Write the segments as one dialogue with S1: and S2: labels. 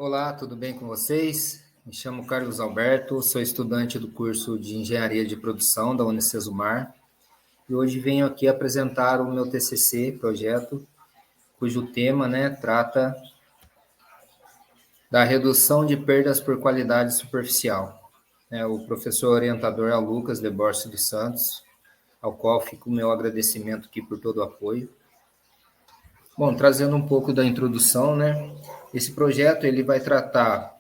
S1: Olá, tudo bem com vocês? Me chamo Carlos Alberto, sou estudante do curso de Engenharia de Produção da Unicesumar e hoje venho aqui apresentar o meu TCC, projeto, cujo tema, trata da redução de perdas por qualidade superficial. O professor orientador é o Lucas de Borges dos Santos, ao qual fica o meu agradecimento aqui por todo o apoio. Bom, trazendo um pouco da introdução, esse projeto ele vai tratar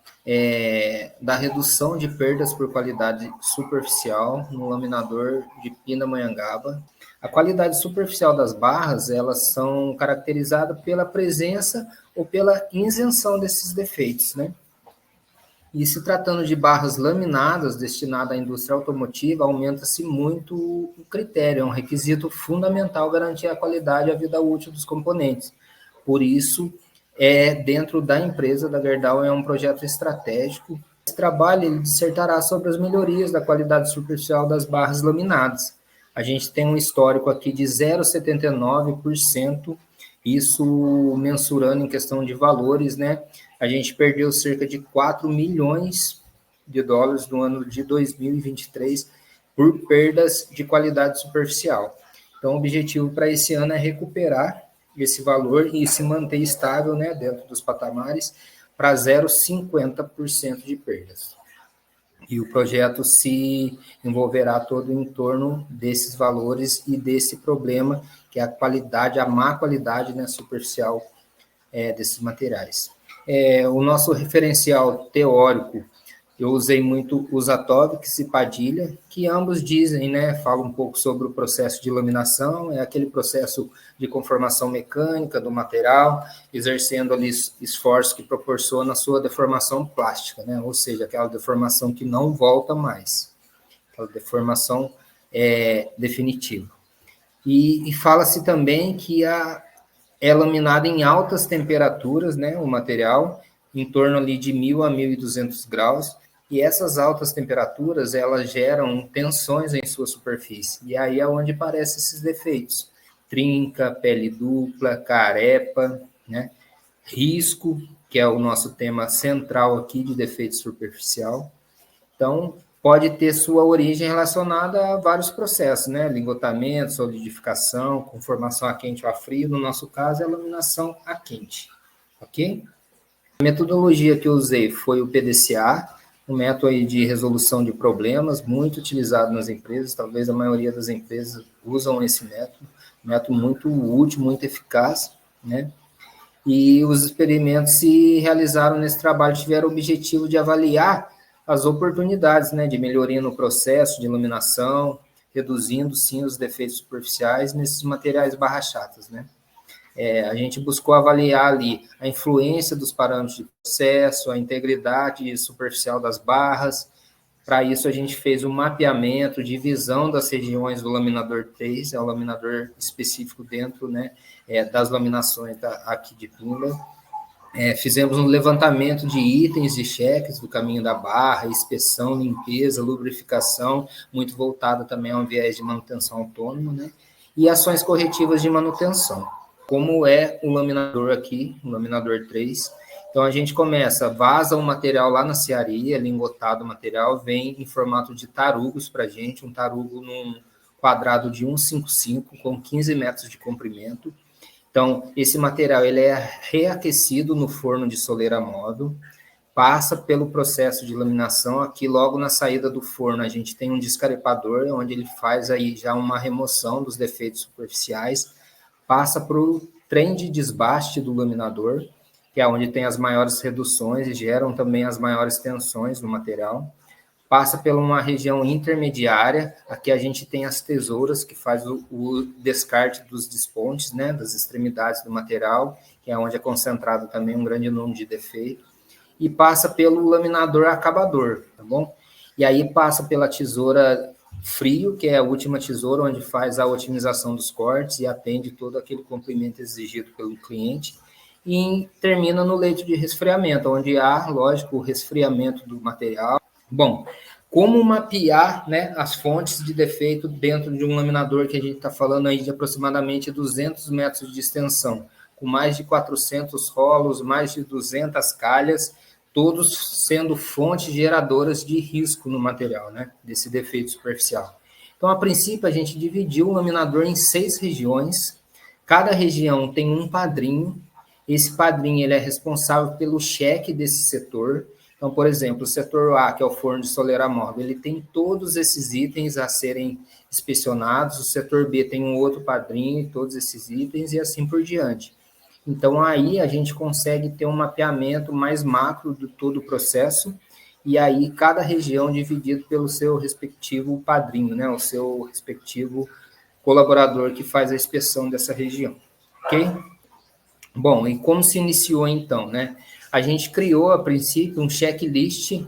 S1: da redução de perdas por qualidade superficial no laminador de Pindamonhangaba. A qualidade superficial das barras, elas são caracterizadas pela presença ou pela isenção desses defeitos, E se tratando de barras laminadas destinadas à indústria automotiva, aumenta-se muito o critério, é um requisito fundamental garantir a qualidade e a vida útil dos componentes. Por isso, dentro da empresa da Gerdau, é um projeto estratégico. Esse trabalho ele dissertará sobre as melhorias da qualidade superficial das barras laminadas. A gente tem um histórico aqui de 0,79%, isso mensurando em questão de valores, A gente perdeu cerca de 4 milhões de dólares no ano de 2023 por perdas de qualidade superficial. Então, o objetivo para esse ano é recuperar esse valor e se manter estável, dentro dos patamares para 0,50% de perdas. E o projeto se envolverá todo em torno desses valores e desse problema, que é a qualidade, a má qualidade superficial desses materiais. O nosso referencial teórico, eu usei muito o Zatovics e Padilha, que ambos dizem, falam um pouco sobre o processo de laminação, é aquele processo de conformação mecânica do material, exercendo ali esforço que proporciona a sua deformação plástica, Ou seja, aquela deformação que não volta mais, aquela deformação definitiva. E fala-se também que é laminado em altas temperaturas, o material, em torno ali de 1.000 a 1.200 graus, e essas altas temperaturas, elas geram tensões em sua superfície, e aí é onde aparecem esses defeitos, trinca, pele dupla, carepa, risco, que é o nosso tema central aqui de defeito superficial. Então, pode ter sua origem relacionada a vários processos, Lingotamento, solidificação, conformação a quente ou a frio. No nosso caso, é a laminação a quente, ok? A metodologia que eu usei foi o PDCA, um método aí de resolução de problemas, muito utilizado nas empresas, talvez a maioria das empresas usam esse método muito útil, muito eficaz, E os experimentos se realizaram nesse trabalho, tiveram o objetivo de avaliar as oportunidades, de melhoria no processo de iluminação, reduzindo, sim, os defeitos superficiais nesses materiais barra-chatas, A gente buscou avaliar ali a influência dos parâmetros de processo, a integridade superficial das barras. Para isso, a gente fez um mapeamento, divisão das regiões do laminador 3, é o laminador específico dentro, das laminações aqui de Pinda. Fizemos um levantamento de itens e cheques do caminho da barra, inspeção, limpeza, lubrificação, muito voltada também ao viés de manutenção autônoma, E ações corretivas de manutenção, como é o laminador aqui, o laminador 3. Então, a gente começa, vaza o material lá na cearia, lingotado o material, vem em formato de tarugos para a gente, um tarugo num quadrado de 1,55 com 15 metros de comprimento. Então, esse material ele é reaquecido no forno de soleira móvel, passa pelo processo de laminação. Aqui, logo na saída do forno, a gente tem um descarepador, onde ele faz aí já uma remoção dos defeitos superficiais, passa para o trem de desbaste do laminador, que é onde tem as maiores reduções e geram também as maiores tensões no material. Passa por uma região intermediária, aqui a gente tem as tesouras, que faz o descarte dos despontes, das extremidades do material, que é onde é concentrado também um grande número de defeitos. E passa pelo laminador acabador, tá bom? E aí passa pela tesoura frio, que é a última tesoura, onde faz a otimização dos cortes e atende todo aquele comprimento exigido pelo cliente. E termina no leito de resfriamento, onde há, lógico, o resfriamento do material. Bom, como mapear as fontes de defeito dentro de um laminador que a gente está falando aí de aproximadamente 200 metros de extensão, com mais de 400 rolos, mais de 200 calhas, todos sendo fontes geradoras de risco no material, né, desse defeito superficial. Então, a princípio, a gente dividiu o laminador em 6 regiões. Cada região tem um padrinho. Esse padrinho ele é responsável pelo cheque desse setor. Então, por exemplo, o setor A, que é o forno de soleira móvel, ele tem todos esses itens a serem inspecionados. O setor B tem um outro padrinho e todos esses itens e assim por diante. Então, aí a gente consegue ter um mapeamento mais macro de todo o processo e aí cada região dividido pelo seu respectivo padrinho, né? O seu respectivo colaborador que faz a inspeção dessa região, ok? Bom, e como se iniciou então, né? A gente criou, a princípio, um checklist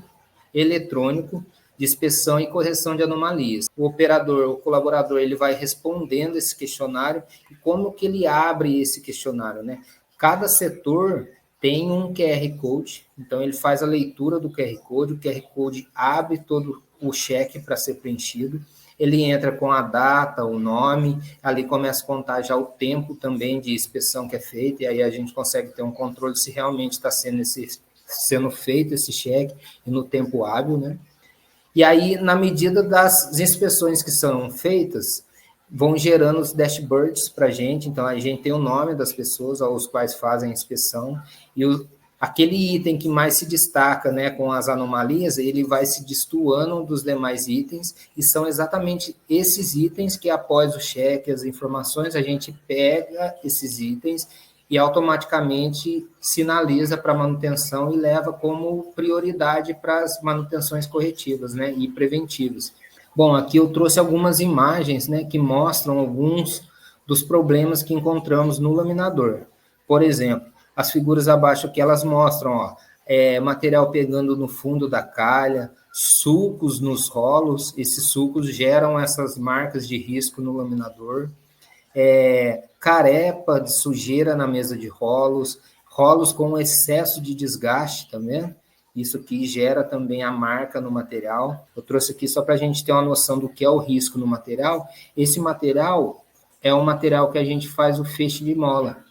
S1: eletrônico de inspeção e correção de anomalias. O operador, o colaborador, ele vai respondendo esse questionário e como que ele abre esse questionário, né? Cada setor tem um QR Code, então ele faz a leitura do QR Code, o QR Code abre todo o cheque para ser preenchido, ele entra com a data, o nome, ali começa a contar já o tempo também de inspeção que é feita, e aí a gente consegue ter um controle se realmente está sendo feito esse cheque e no tempo hábil, né? E aí, na medida das inspeções que são feitas, vão gerando os dashboards para a gente. Então, a gente tem o nome das pessoas aos quais fazem a inspeção e aquele item que mais se destaca, né, com as anomalias, ele vai se destoando dos demais itens e são exatamente esses itens que, após o cheque, as informações, a gente pega esses itens e automaticamente sinaliza para manutenção e leva como prioridade para as manutenções corretivas, né, e preventivas. Bom, aqui eu trouxe algumas imagens, né, que mostram alguns dos problemas que encontramos no laminador. Por exemplo, as figuras abaixo que elas mostram, ó, material pegando no fundo da calha, sulcos nos rolos, esses sulcos geram essas marcas de risco no laminador, carepa de sujeira na mesa de rolos, rolos com excesso de desgaste também, isso que gera também a marca no material. Eu trouxe aqui só para a gente ter uma noção do que é o risco no material. Esse material é um material que a gente faz o feixe de mola,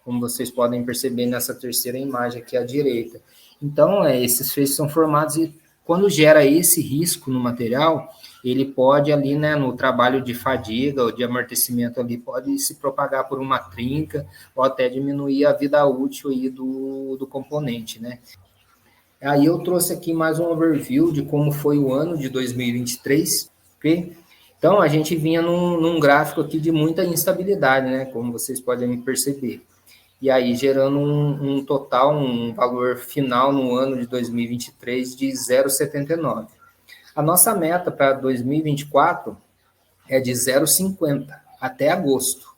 S1: como vocês podem perceber nessa terceira imagem aqui à direita. Então, esses feixes são formados e quando gera esse risco no material, ele pode ali, né, no trabalho de fadiga ou de amortecimento ali, pode se propagar por uma trinca ou até diminuir a vida útil aí do componente, né? Aí eu trouxe aqui mais um overview de como foi o ano de 2023, ok? Então, a gente vinha num gráfico aqui de muita instabilidade, né, como vocês podem perceber. E aí gerando um total, um valor final no ano de 2023 de 0,79. A nossa meta para 2024 é de 0,50 até agosto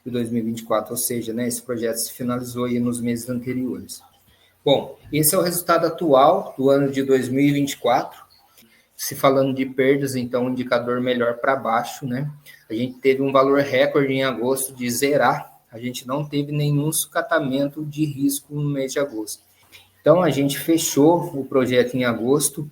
S1: de 2024, ou seja, né, esse projeto se finalizou aí nos meses anteriores. Bom, esse é o resultado atual do ano de 2024. Se falando de perdas, então, um indicador melhor para baixo, né? A gente teve um valor recorde em agosto de zerar. A gente não teve nenhum sucatamento de risco no mês de agosto. Então, a gente fechou o projeto em agosto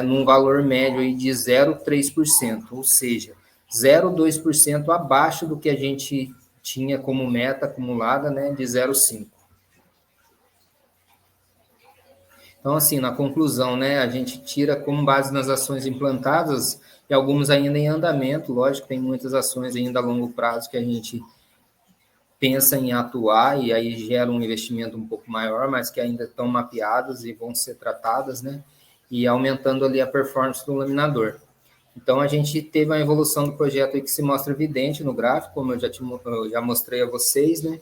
S1: num valor médio aí de 0,3%, ou seja, 0,2% abaixo do que a gente tinha como meta acumulada, né, de 0,5%. Então, assim, na conclusão, né, a gente tira como base nas ações implantadas e algumas ainda em andamento, lógico, tem muitas ações ainda a longo prazo que a gente pensa em atuar e aí gera um investimento um pouco maior, mas que ainda estão mapeadas e vão ser tratadas, né, e aumentando ali a performance do laminador. Então, a gente teve uma evolução do projeto aí que se mostra evidente no gráfico, como eu já mostrei a vocês, né,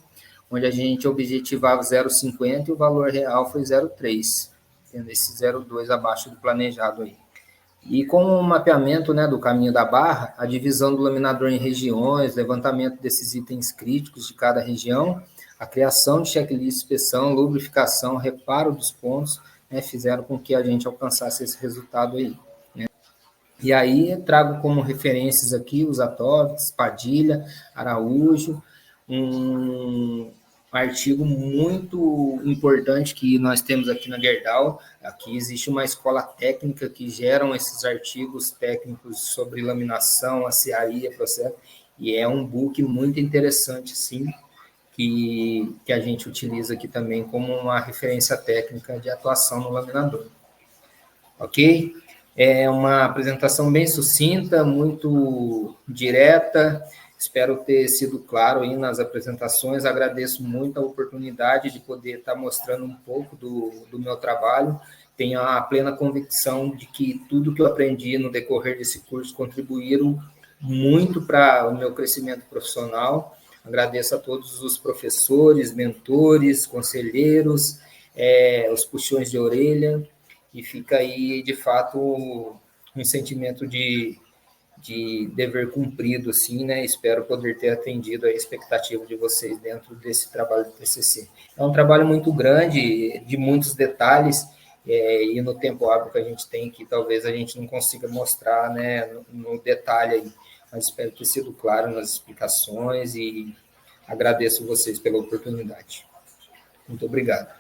S1: onde a gente objetivava 0,50 e o valor real foi 0,3, tendo esse 0,2 abaixo do planejado aí. E com o mapeamento, né, do caminho da barra, a divisão do laminador em regiões, levantamento desses itens críticos de cada região, a criação de checklist de inspeção, lubrificação, reparo dos pontos, né, fizeram com que a gente alcançasse esse resultado aí. Né? E aí trago como referências aqui os Atovics, Padilha, Araújo, um artigo muito importante que nós temos aqui na Gerdau. Aqui existe uma escola técnica que geram esses artigos técnicos sobre laminação, aciaria, processo, e é um book muito interessante, sim, que a gente utiliza aqui também como uma referência técnica de atuação no laminador. Ok? É uma apresentação bem sucinta, muito direta. Espero ter sido claro aí nas apresentações. Agradeço muito a oportunidade de poder estar mostrando um pouco do meu trabalho. Tenho a plena convicção de que tudo que eu aprendi no decorrer desse curso contribuíram muito para o meu crescimento profissional. Agradeço a todos os professores, mentores, conselheiros, os puxões de orelha, e fica aí, de fato, um sentimento de dever cumprido, assim, né? Espero poder ter atendido a expectativa de vocês dentro desse trabalho do TCC. É um trabalho muito grande, de muitos detalhes, e no tempo hábil que a gente tem, que talvez a gente não consiga mostrar, né, no detalhe aí, mas espero ter sido claro nas explicações e agradeço vocês pela oportunidade. Muito obrigado.